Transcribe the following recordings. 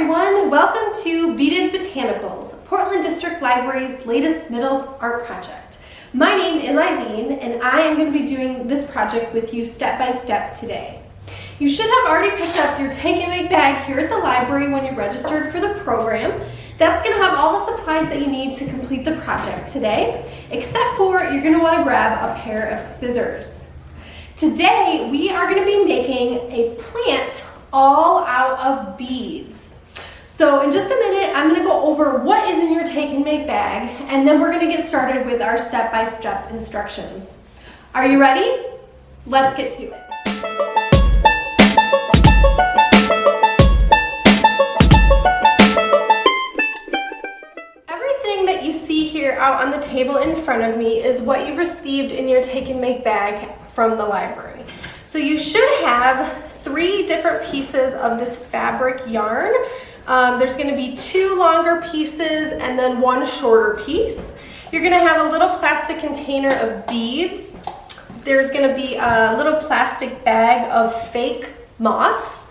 everyone, welcome to Beaded Botanicals, Portland District Library's latest middles art project. My name is Eileen and I am going to be doing this project with you step by step today. You should have already picked up your Take and Make bag here at the library when you registered for the program. That's going to have all the supplies that you need to complete the project today, except for you're going to want to grab a pair of scissors. Today we are going to be making a plant all out of beads. So in just a minute, I'm going to go over what is in your Take and Make bag, and then we're going to get started with our step-by-step instructions. Are you ready? Let's get to it. Everything that you see here out on the table in front of me is what you received in your Take and Make bag from the library. So you should have 3 different pieces of this fabric yarn. There's going to be 2 longer pieces and then 1 shorter piece. You're going to have a little plastic container of beads. There's going to be a little plastic bag of fake moss.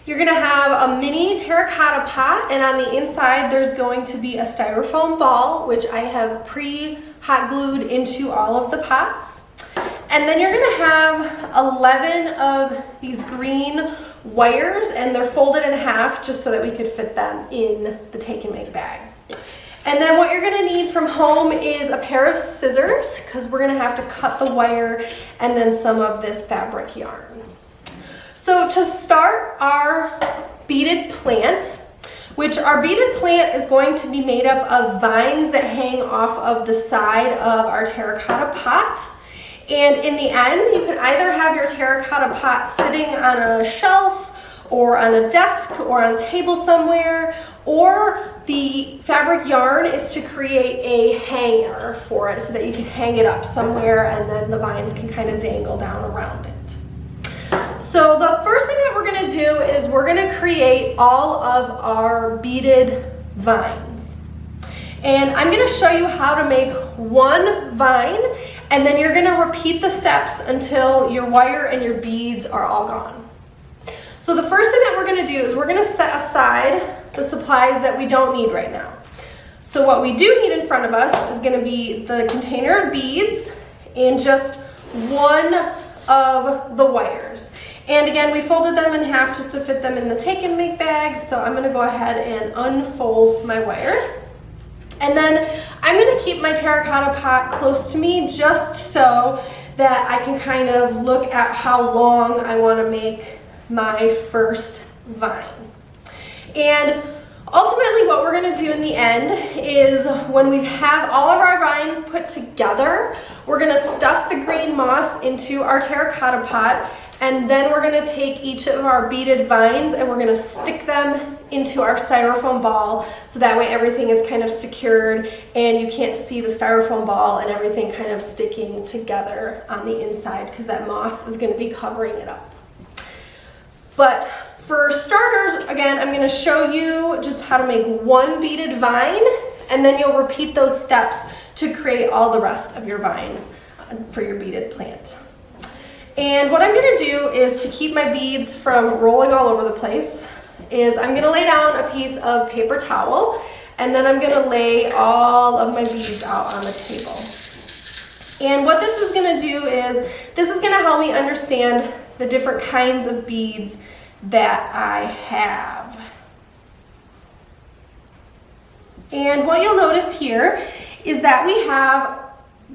You're going to have a mini terracotta pot, and on the inside there's going to be a styrofoam ball, which I have pre-hot glued into all of the pots. And then you're going to have 11 of these green wires, and they're folded in half just so that we could fit them in the Take and Make bag. And then what you're going to need from home is a pair of scissors, because we're going to have to cut the wire and then some of this fabric yarn. So to start our beaded plant, which our beaded plant is going to be made up of vines that hang off of the side of our terracotta pot. And in the end, you can either have your terracotta pot sitting on a shelf or on a desk or on a table somewhere, or the fabric yarn is to create a hanger for it so that you can hang it up somewhere and then the vines can kind of dangle down around it. So the first thing that we're going to do is we're going to create all of our beaded vines. And I'm going to show you how to make 1 vine, and then you're going to repeat the steps until your wire and your beads are all gone. So the first thing that we're going to do is we're going to set aside the supplies that we don't need right now. So what we do need in front of us is going to be the container of beads and just 1 of the wires. And again, we folded them in half just to fit them in the Take and Make bag, so I'm going to go ahead and unfold my wire. And then I'm going to keep my terracotta pot close to me just so that I can kind of look at how long I want to make my first vine. And ultimately what we're going to do in the end is when we have all of our vines put together, we're going to stuff the green moss into our terracotta pot, and then we're going to take each of our beaded vines and we're going to stick them into our styrofoam ball, so that way everything is kind of secured and you can't see the styrofoam ball and everything kind of sticking together on the inside, because that moss is going to be covering it up. But for starters, again, I'm going to show you just how to make 1 beaded vine, and then you'll repeat those steps to create all the rest of your vines for your beaded plant. And what I'm going to do is, to keep my beads from rolling all over the place, is I'm going to lay down a piece of paper towel, and then I'm going to lay all of my beads out on the table. And what this is going to do is, this is going to help me understand the different kinds of beads that I have. And what you'll notice here is that we have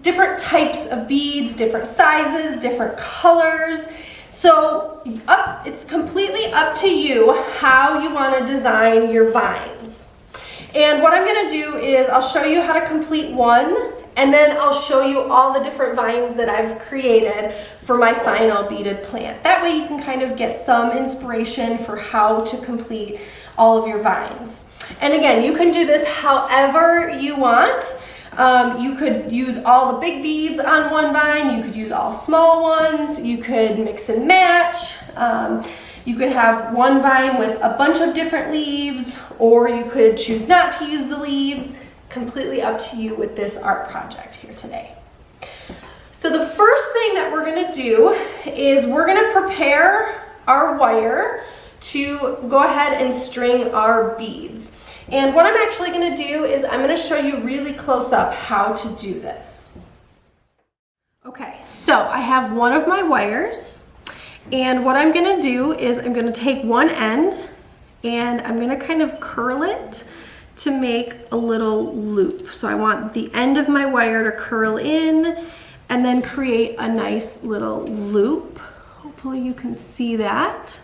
different types of beads, different sizes, different colors. So it's completely up to you how you want to design your vines. And what I'm going to do is I'll show you how to complete 1, and then I'll show you all the different vines that I've created for my final beaded plant. That way you can kind of get some inspiration for how to complete all of your vines. And again, you can do this however you want. You could use all the big beads on 1 vine, you could use all small ones, you could mix and match, you could have 1 vine with a bunch of different leaves, or you could choose not to use the leaves. Completely up to you with this art project here today. So the first thing that we're going to do is we're going to prepare our wire to go ahead and string our beads. And what I'm actually going to do is I'm going to show you really close up how to do this. Okay, so I have one of my wires, and what I'm going to do is I'm going to take one end and I'm going to kind of curl it to make a little loop. So I want the end of my wire to curl in and then create a nice little loop. Hopefully you can see that.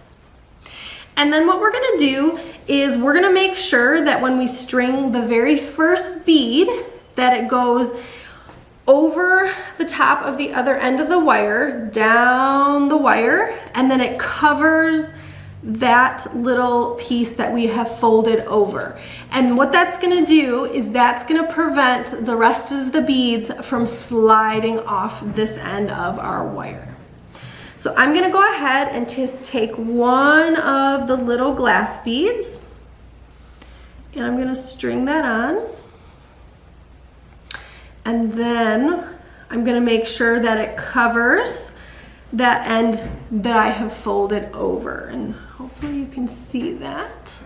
And then what we're gonna do is we're gonna make sure that when we string the very first bead, that it goes over the top of the other end of the wire, down the wire, and then it covers that little piece that we have folded over. And what that's gonna do is that's gonna prevent the rest of the beads from sliding off this end of our wire. So I'm gonna go ahead and just take one of the little glass beads and I'm gonna string that on. And then I'm gonna make sure that it covers that end that I have folded over, and hopefully you can see that.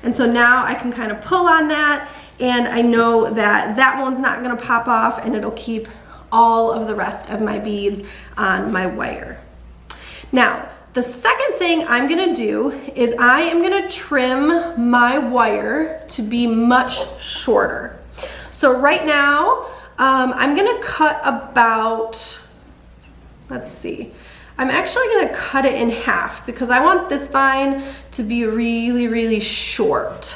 And so now I can kind of pull on that, and I know that that one's not gonna pop off, and it'll keep all of the rest of my beads on my wire. Now, the second thing I'm gonna do is I am gonna trim my wire to be much shorter. So right now, I'm gonna cut about, let's see, I'm actually gonna cut it in half because I want this vine to be really, really short.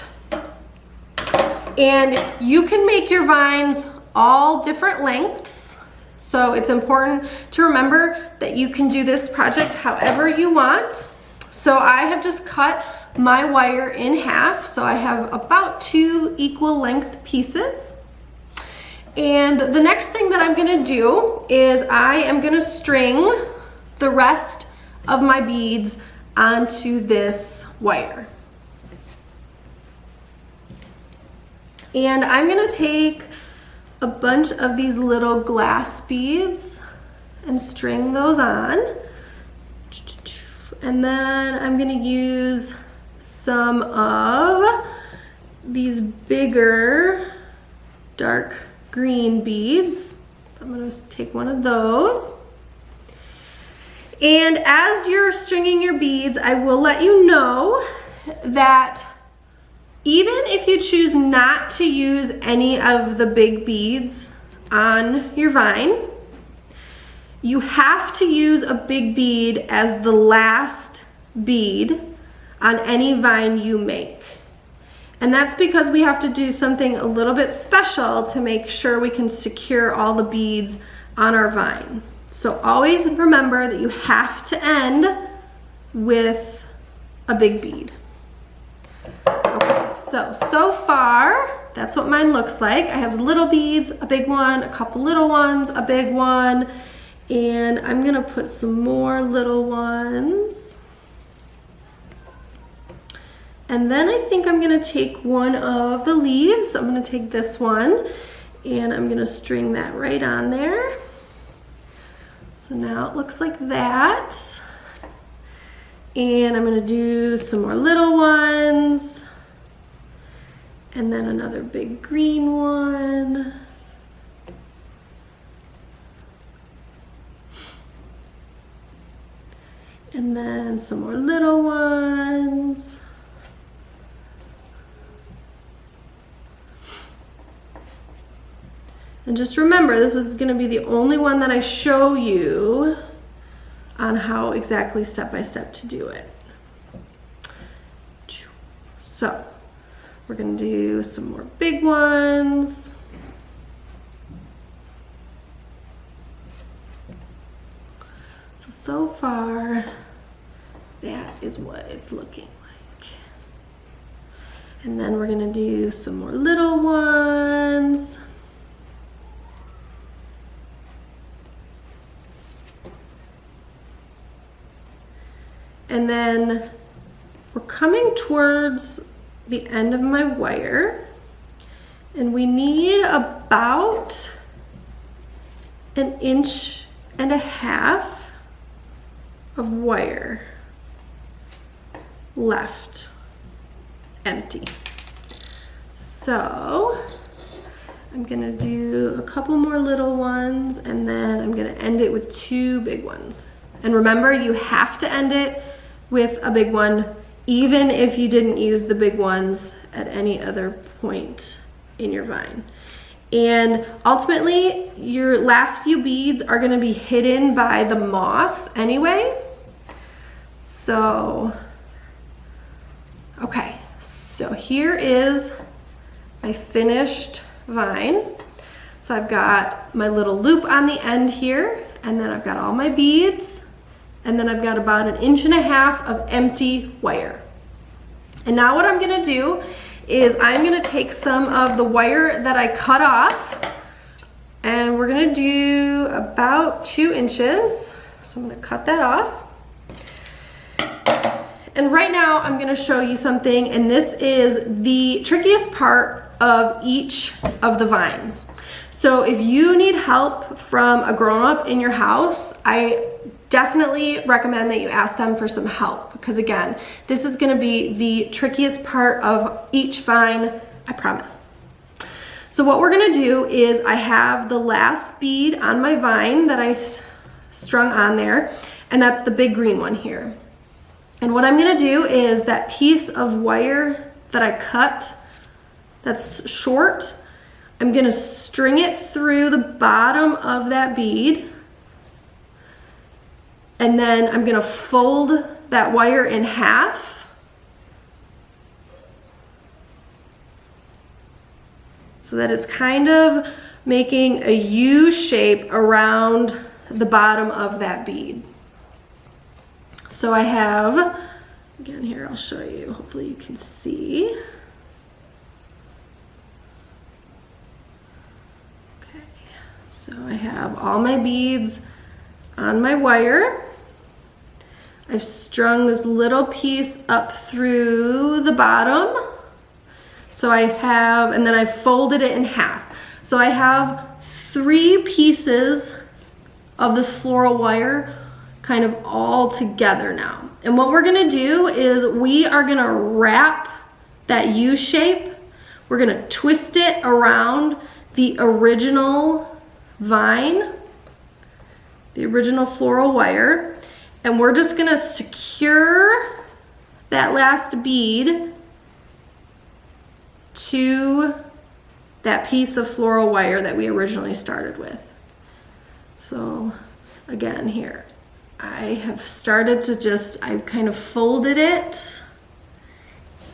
And you can make your vines all different lengths. So it's important to remember that you can do this project however you want. So I have just cut my wire in half. So I have about 2 equal length pieces. And the next thing that I'm gonna do is I am gonna string the rest of my beads onto this wire. And I'm gonna take a bunch of these little glass beads and string those on. And then I'm gonna use some of these bigger dark green beads. I'm gonna take one of those. And as you're stringing your beads, I will let you know that even if you choose not to use any of the big beads on your vine, you have to use a big bead as the last bead on any vine you make. And that's because we have to do something a little bit special to make sure we can secure all the beads on our vine. So always remember that you have to end with a big bead. Okay, so far, that's what mine looks like. I have little beads, a big one, a couple little ones, a big one, and I'm gonna put some more little ones. And then I think I'm gonna take one of the leaves. I'm gonna take this one, and I'm gonna string that right on there. So now it looks like that. And I'm gonna do some more little ones. And then another big green one. And then some more little ones. And just remember, this is gonna be the only one that I show you on how exactly step by step to do it. So we're gonna do some more big ones. So far, that is what it's looking like. And then we're gonna do some more little ones. And then we're coming towards the end of my wire, and we need about 1.5 inches of wire. left empty. So I'm gonna do a couple more little ones, and then I'm gonna end it with 2 big ones. And remember, you have to end it with a big one, even if you didn't use the big ones at any other point in your vine. And ultimately, your last few beads are gonna be hidden by the moss anyway. So, okay, so here is my finished vine. So I've got my little loop on the end here, and then I've got all my beads, and then I've got about 1.5 inches of empty wire. And now what I'm gonna do is I'm gonna take some of the wire that I cut off, and we're gonna do about 2 inches. So I'm gonna cut that off. And right now I'm gonna show you something, and this is the trickiest part of each of the vines. So if you need help from a grown-up in your house, I definitely recommend that you ask them for some help, because again, this is gonna be the trickiest part of each vine, I promise. So what we're gonna do is I have the last bead on my vine that I strung on there, and that's the big green one here. And what I'm gonna do is that piece of wire that I cut that's short, I'm gonna string it through the bottom of that bead, and then I'm gonna fold that wire in half so that it's kind of making a U shape around the bottom of that bead. So I have, again here, I'll show you, hopefully you can see. Okay, so I have all my beads on my wire. I've strung this little piece up through the bottom. So I have, and then I folded it in half. So I have 3 pieces of this floral wire kind of all together now. And what we're gonna do is we are gonna wrap that U shape. We're gonna twist it around the original vine, the original floral wire, and we're just gonna secure that last bead to that piece of floral wire that we originally started with. So again here, I have started to just, I've kind of folded it,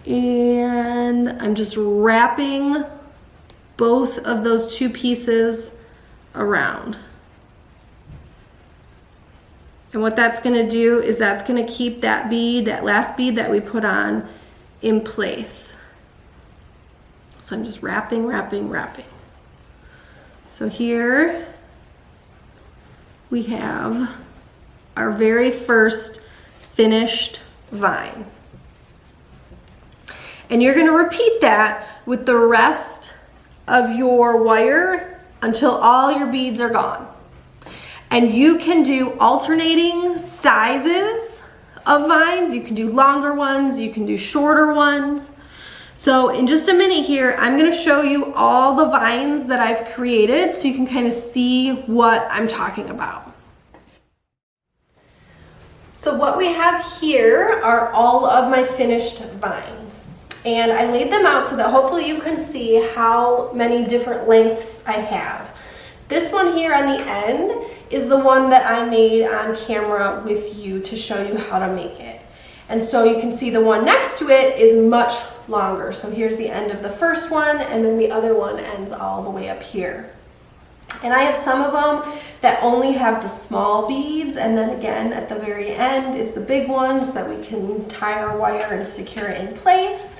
and I'm just wrapping both of those 2 pieces around. And what that's gonna do is that's gonna keep that bead, that last bead that we put on, in place. So I'm just wrapping, wrapping, wrapping. So here we have our very first finished vine. And you're gonna repeat that with the rest of your wire until all your beads are gone. And you can do alternating sizes of vines. You can do longer ones, you can do shorter ones. So in just a minute here, I'm gonna show you all the vines that I've created so you can kind of see what I'm talking about. So what we have here are all of my finished vines. And I laid them out so that hopefully you can see how many different lengths I have. This one here on the end is the one that I made on camera with you to show you how to make it. And so you can see the one next to it is much longer. So here's the end of the first one, and then the other one ends all the way up here. And I have some of them that only have the small beads, and then again at the very end is the big one so that we can tie our wire and secure it in place.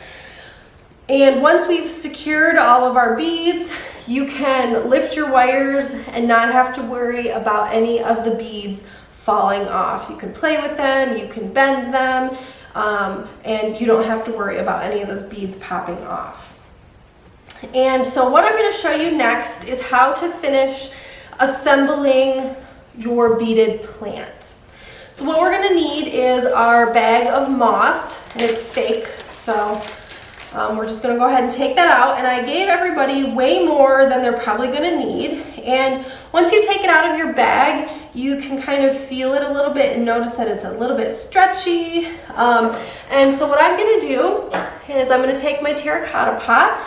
And once we've secured all of our beads, you can lift your wires and not have to worry about any of the beads falling off. You can play with them, you can bend them, and you don't have to worry about any of those beads popping off. And so what I'm going to show you next is how to finish assembling your beaded plant. So what we're gonna need is our bag of moss, and it's fake, so we're just gonna go ahead and take that out. And I gave everybody way more than they're probably gonna need. And once you take it out of your bag, you can kind of feel it a little bit and notice that it's a little bit stretchy. And so what I'm gonna do is I'm gonna take my terracotta pot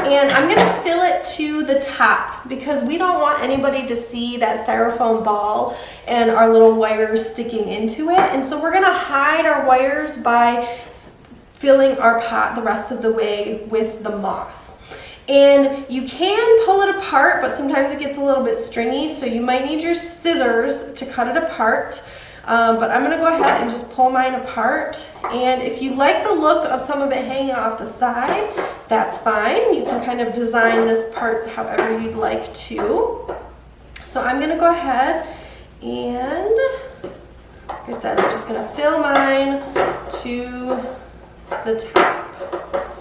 and I'm gonna fill it to the top because we don't want anybody to see that styrofoam ball and our little wires sticking into it. And so we're gonna hide our wires by filling our pot the rest of the way with the moss. And you can pull it apart, but sometimes it gets a little bit stringy, so you might need your scissors to cut it apart. But I'm gonna go ahead and just pull mine apart. And if you like the look of some of it hanging off the side, that's fine. You can kind of design this part however you'd like to. So I'm gonna go ahead and, like I said, I'm just gonna fill mine to the top.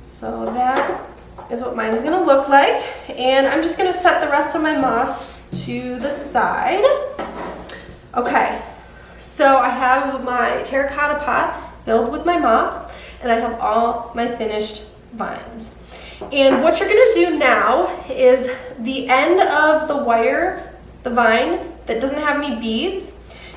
So that is what mine's gonna look like. And I'm just gonna set the rest of my moss to the side. Okay, so I have my terracotta pot filled with my moss and I have all my finished vines. And what you're gonna do now is the end of the wire, the vine that doesn't have any beads,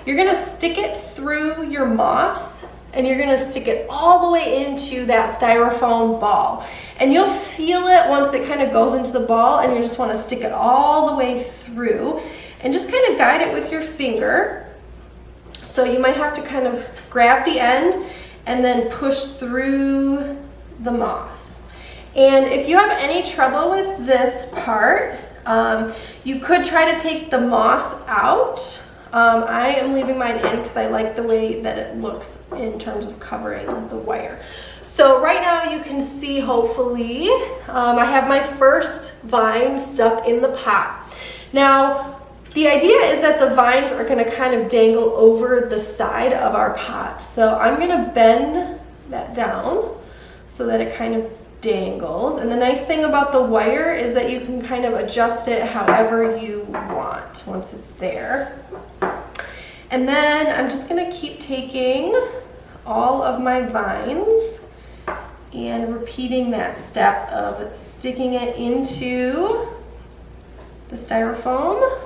you're gonna stick it through your moss and you're gonna stick it all the way into that styrofoam ball. And you'll feel it once it kind of goes into the ball and you just wanna stick it all the way through and just kind of guide it with your finger. So you might have to kind of grab the end and then push through the moss. And if you have any trouble with this part, you could try to take the moss out. I am leaving mine in because I like the way that it looks in terms of covering the wire. So right now you can see, hopefully, I have my first vine stuck in the pot. Now, the idea is that the vines are going to kind of dangle over the side of our pot. So I'm going to bend that down so that it kind of dangles. And the nice thing about the wire is that you can kind of adjust it however you want once it's there. And then I'm just gonna keep taking all of my vines and repeating that step of sticking it into the styrofoam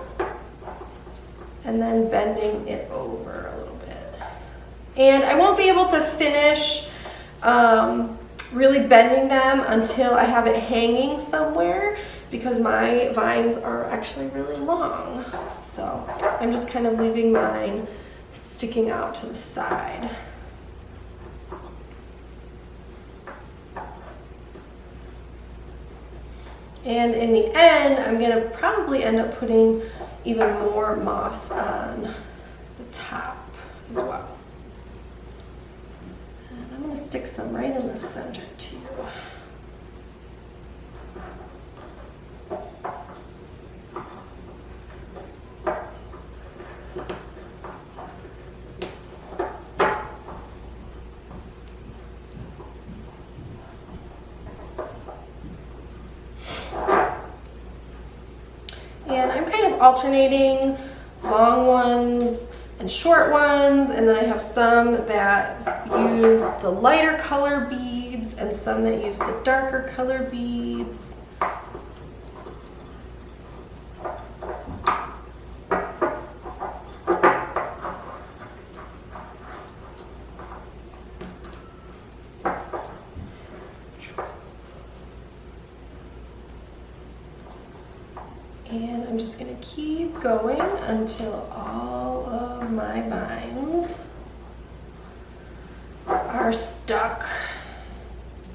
and then bending it over a little bit. And I won't be able to finish really bending them until I have it hanging somewhere because my vines are actually really long. So I'm just kind of leaving mine sticking out to the side. And in the end, I'm gonna probably end up putting even more moss on the top as well. And I'm gonna stick some right in the center too. And I'm kind of alternating long ones and short ones, and then I have some that use the lighter color beads and some that use the darker color beads. And I'm just going to keep going until all of my vines are stuck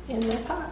in my pot.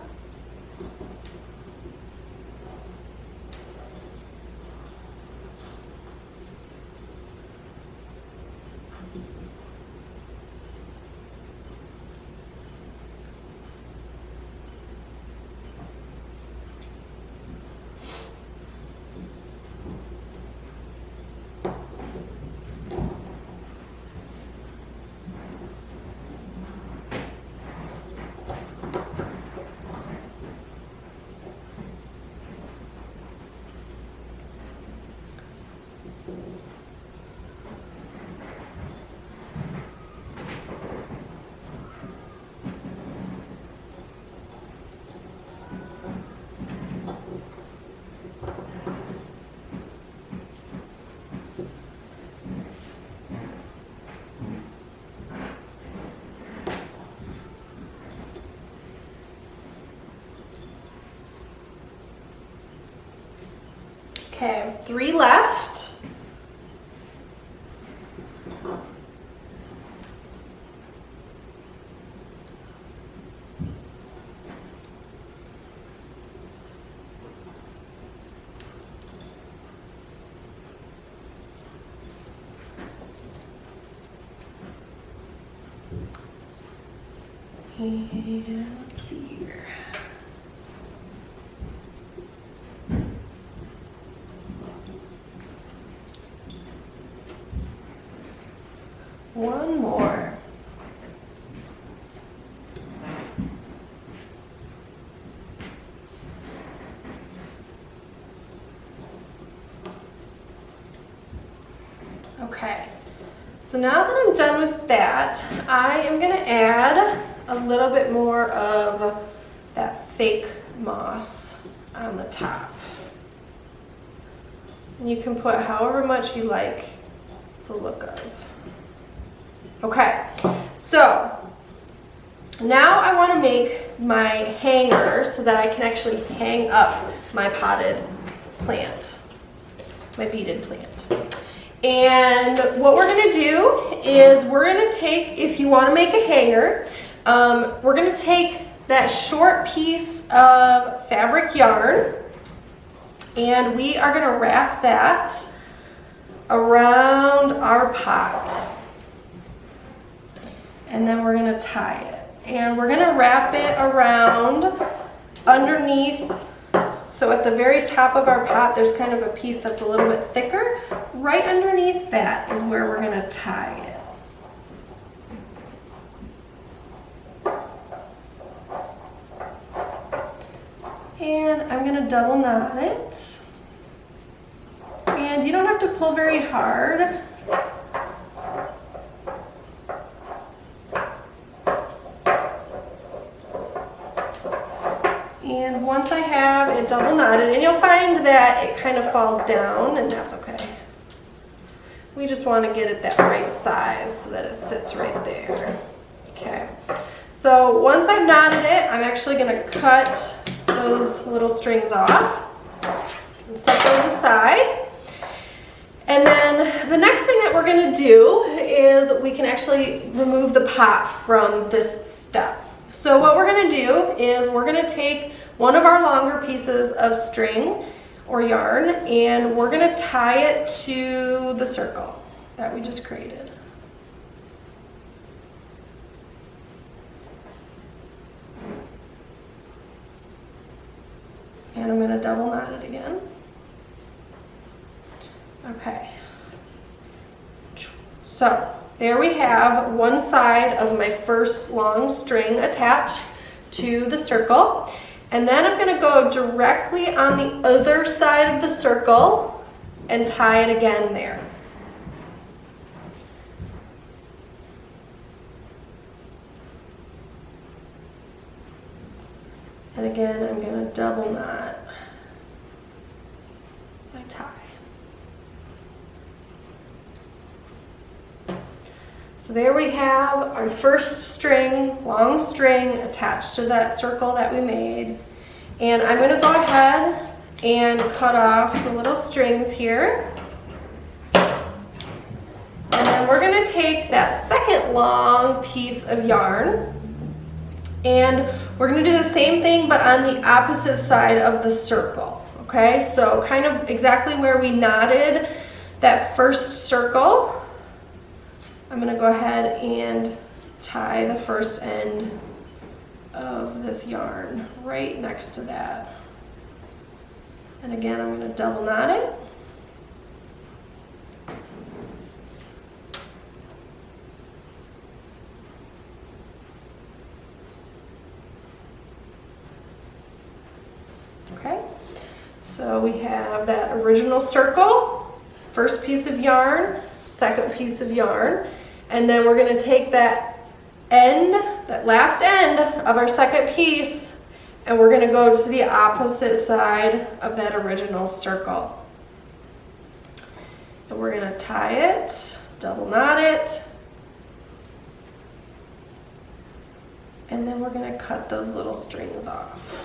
Okay, 3 left. And let's see here. One more. Okay, so now that I'm done with that, I am going to add a little bit more of that fake moss on the top. And you can put however much you like the look of. Okay, so now I want to make my hanger so that I can actually hang up my potted plant, my beaded plant. And what we're going to do is we're going to take, if you want to make a hanger, we're going to take that short piece of fabric yarn and we are going to wrap that around our pot. And then we're going to tie it. And we're going to wrap it around underneath. So at the very top of our pot, there's kind of a piece that's a little bit thicker. Right underneath that is where we're going to tie it. And I'm going to double knot it. And you don't have to pull very hard. And once I have it double knotted, and you'll find that it kind of falls down, and that's okay. We just want to get it that right size so that it sits right there. Okay, so once I've knotted it, I'm actually going to cut those little strings off and set those aside. And then the next thing that we're going to do is we can actually remove the pot from this step. So what we're going to do is we're going to take one of our longer pieces of string or yarn and we're going to tie it to the circle that we just created. And I'm going to double knot it again. Okay. So there we have one side of my first long string attached to the circle. And then I'm going to go directly on the other side of the circle and tie it again there. And again, I'm going to double knot my tie. So there we have our first string, long string attached to that circle that we made. And I'm going to go ahead and cut off the little strings here. And then we're going to take that second long piece of yarn and we're going to do the same thing but on the opposite side of the circle. Okay, so kind of exactly where we knotted that first circle. I'm going to go ahead and tie the first end of this yarn right next to that. And again, I'm going to double knot it. Okay, so we have that original circle, first piece of yarn, second piece of yarn, and then we're going to take that end, that last end of our second piece, and we're going to go to the opposite side of that original circle. And we're going to tie it, double knot it, and then we're going to cut those little strings off.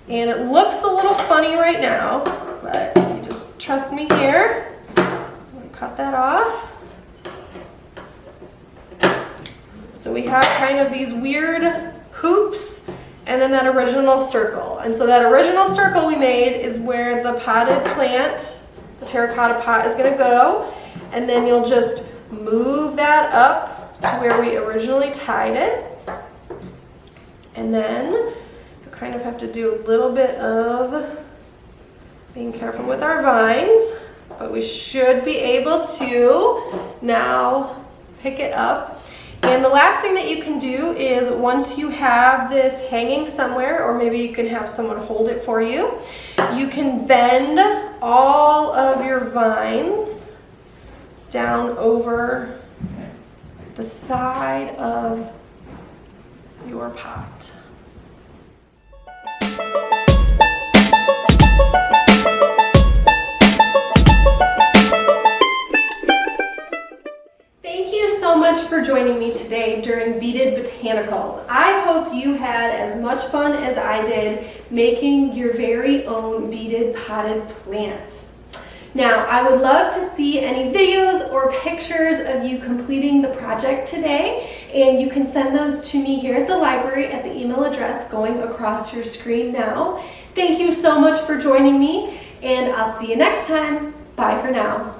And it looks a little funny right now, but you just trust me here. I'm gonna cut that off. So we have kind of these weird hoops and then that original circle. And so that original circle we made is where the potted plant, the terracotta pot, is gonna go. And then you'll just move that up to where we originally tied it. And then you kind of have to do a little bit of being careful with our vines, but we should be able to now pick it up. And the last thing that you can do is once you have this hanging somewhere, or maybe you can have someone hold it for you, you can bend all of your vines down over the side of your pot. Thank you so much for joining me today during Beaded Botanicals. I hope you had as much fun as I did making your very own beaded potted plants. Now, I would love to see any videos or pictures of you completing the project today, and you can send those to me here at the library at the email address going across your screen now. Thank you so much for joining me, and I'll see you next time. Bye for now.